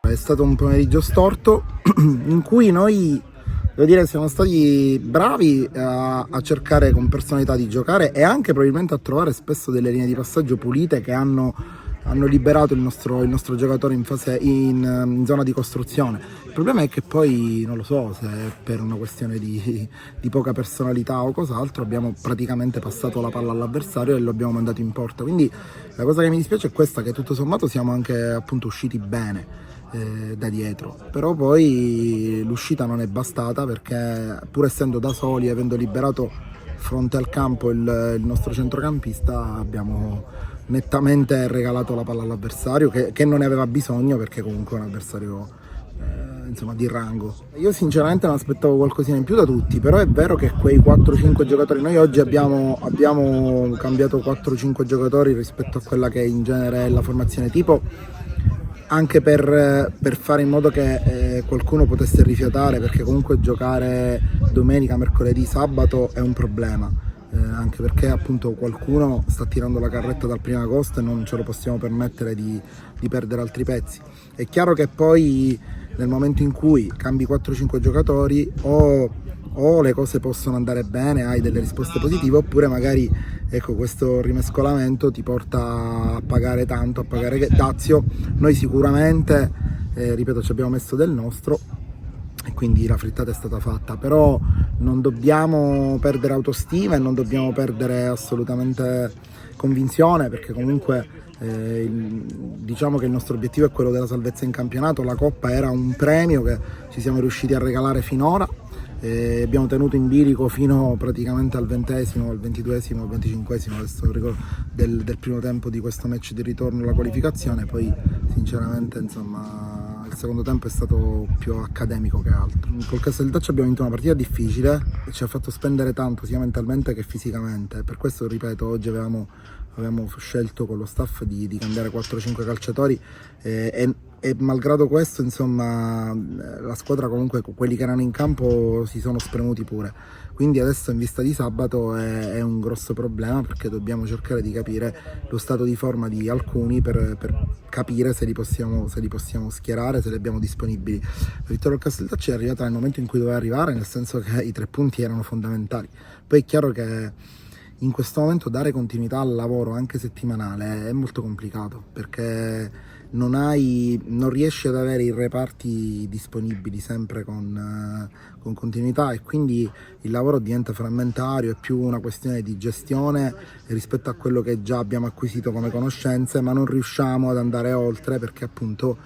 È stato un pomeriggio storto in cui noi, devo dire, siamo stati bravi a cercare con personalità di giocare e anche probabilmente a trovare spesso delle linee di passaggio pulite che hanno liberato il nostro giocatore in zona di costruzione. Il problema è che poi, non lo so se è per una questione di poca personalità o cos'altro, abbiamo praticamente passato la palla all'avversario e lo abbiamo mandato in porta. Quindi la cosa che mi dispiace è questa, che tutto sommato siamo anche appunto usciti bene da dietro, però poi l'uscita non è bastata perché pur essendo da soli, avendo liberato fronte al campo il nostro centrocampista, abbiamo nettamente regalato la palla all'avversario che non ne aveva bisogno, perché comunque è un avversario insomma di rango. Io sinceramente non aspettavo qualcosina in più da tutti, però è vero che quei 4-5 giocatori, noi oggi abbiamo cambiato 4-5 giocatori rispetto a quella che in genere è la formazione tipo, anche per fare in modo che qualcuno potesse rifiatare, perché comunque giocare domenica, mercoledì, sabato è un problema, anche perché appunto qualcuno sta tirando la carretta dal 1° agosto e non ce lo possiamo permettere di perdere altri pezzi. È chiaro che poi nel momento in cui cambi 4-5 giocatori o le cose possono andare bene, hai delle risposte positive, oppure magari ecco, questo rimescolamento ti porta a pagare tanto, a pagare dazio. Noi sicuramente, ripeto, ci abbiamo messo del nostro e quindi la frittata è stata fatta, però non dobbiamo perdere autostima e non dobbiamo perdere assolutamente convinzione, perché comunque diciamo che il nostro obiettivo è quello della salvezza in campionato. La Coppa era un premio che ci siamo riusciti a regalare finora. Abbiamo tenuto in bilico fino praticamente al 20esimo, al 22esimo, al 25esimo, adesso ricordo, del primo tempo di questo match di ritorno alla qualificazione. Poi sinceramente insomma il secondo tempo è stato più accademico che altro. Col Casteldaccio abbiamo vinto una partita difficile e ci ha fatto spendere tanto sia mentalmente che fisicamente, per questo ripeto oggi avevamo scelto con lo staff di cambiare 4-5 calciatori e malgrado questo insomma la squadra, comunque quelli che erano in campo si sono spremuti pure, quindi adesso in vista di sabato è un grosso problema, perché dobbiamo cercare di capire lo stato di forma di alcuni per capire se li possiamo schierare, se li abbiamo disponibili. La vittoria del Casteldaccio è arrivata nel momento in cui doveva arrivare, nel senso che i 3 punti erano fondamentali. Poi è chiaro che in questo momento dare continuità al lavoro anche settimanale è molto complicato, perché non riesci ad avere i reparti disponibili sempre con continuità, e quindi il lavoro diventa frammentario, è più una questione di gestione rispetto a quello che già abbiamo acquisito come conoscenze, ma non riusciamo ad andare oltre perché appunto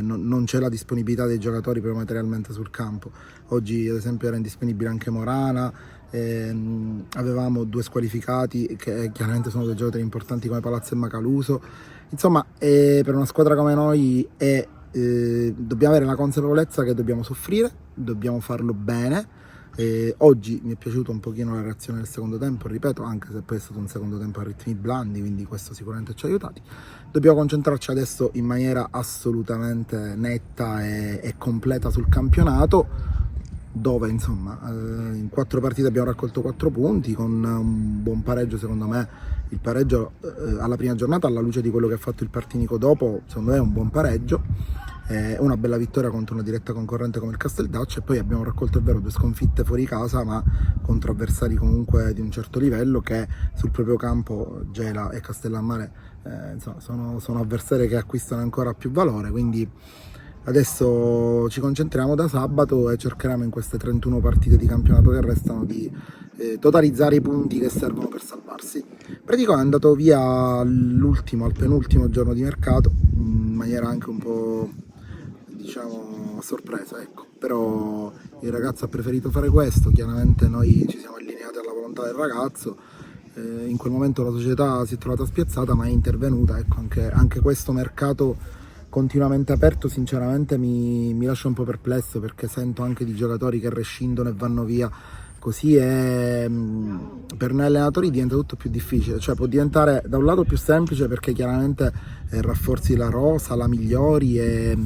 non c'è la disponibilità dei giocatori proprio materialmente sul campo. Oggi ad esempio era indisponibile anche Morana, avevamo 2 squalificati che chiaramente sono 2 giocatori importanti come Palazzo e Macaluso. Insomma, per una squadra come noi dobbiamo avere la consapevolezza che dobbiamo soffrire, dobbiamo farlo bene. Oggi mi è piaciuta un pochino la reazione del secondo tempo, ripeto, anche se poi è stato un secondo tempo a ritmi blandi, quindi questo sicuramente ci ha aiutati. Dobbiamo concentrarci adesso in maniera assolutamente netta e completa sul campionato, dove insomma in 4 partite abbiamo raccolto 4 punti con un buon pareggio. Secondo me il pareggio alla prima giornata, alla luce di quello che ha fatto il Partinico dopo, secondo me è un buon pareggio, una bella vittoria contro una diretta concorrente come il Casteldaccio, e poi abbiamo raccolto, è vero, 2 sconfitte fuori casa, ma contro avversari comunque di un certo livello, che sul proprio campo, Gela e Castellammare, insomma, sono avversari che acquistano ancora più valore. Quindi adesso ci concentriamo da sabato e cercheremo in queste 31 partite di campionato che restano di totalizzare i punti che servono per salvarsi. Predico è andato via al penultimo giorno di mercato, in maniera anche un po', diciamo, a sorpresa, ecco. Però il ragazzo ha preferito fare questo, chiaramente noi ci siamo allineati alla volontà del ragazzo. In quel momento la società si è trovata spiazzata, ma è intervenuta, ecco. Anche questo mercato continuamente aperto sinceramente mi lascia un po' perplesso, perché sento anche di giocatori che rescindono e vanno via così, e per noi allenatori diventa tutto più difficile. Cioè può diventare da un lato più semplice perché chiaramente rafforzi la rosa, la migliori e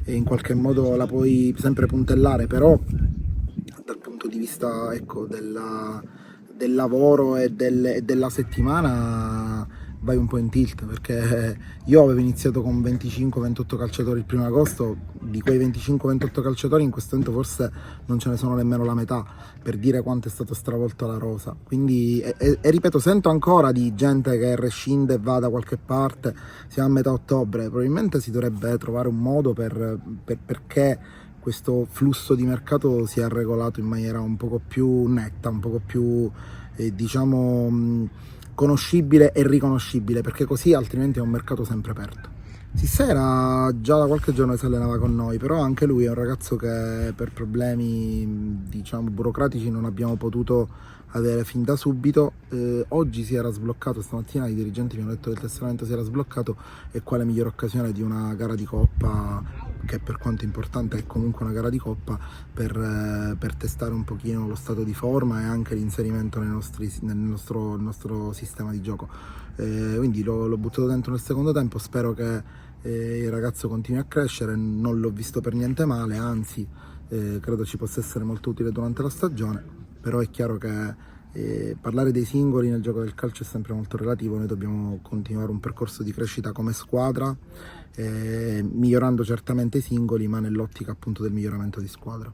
in qualche modo la puoi sempre puntellare, però dal punto di vista, ecco, del lavoro e della settimana vai un po' in tilt, perché io avevo iniziato con 25-28 calciatori il 1 agosto, di quei 25-28 calciatori in questo momento forse non ce ne sono nemmeno la metà, per dire quanto è stato stravolto la rosa. Quindi, e ripeto, sento ancora di gente che rescinde e va da qualche parte, siamo a metà ottobre, probabilmente si dovrebbe trovare un modo perché questo flusso di mercato sia regolato in maniera un poco più netta, un poco più diciamo conoscibile e riconoscibile, perché così altrimenti è un mercato sempre aperto. Sissè era già da qualche giorno che si allenava con noi, però anche lui è un ragazzo che per problemi diciamo burocratici non abbiamo potuto avere fin da subito. Oggi si era sbloccato, stamattina i dirigenti mi hanno detto che il tesseramento si era sbloccato, e quale migliore occasione di una gara di coppa, che per quanto importante è comunque una gara di coppa, per testare un pochino lo stato di forma e anche l'inserimento nel nostro sistema di gioco. Quindi l'ho buttato dentro nel secondo tempo, spero che il ragazzo continui a crescere, non l'ho visto per niente male, anzi credo ci possa essere molto utile durante la stagione, però è chiaro che parlare dei singoli nel gioco del calcio è sempre molto relativo. Noi dobbiamo continuare un percorso di crescita come squadra, migliorando certamente i singoli, ma nell'ottica appunto del miglioramento di squadra.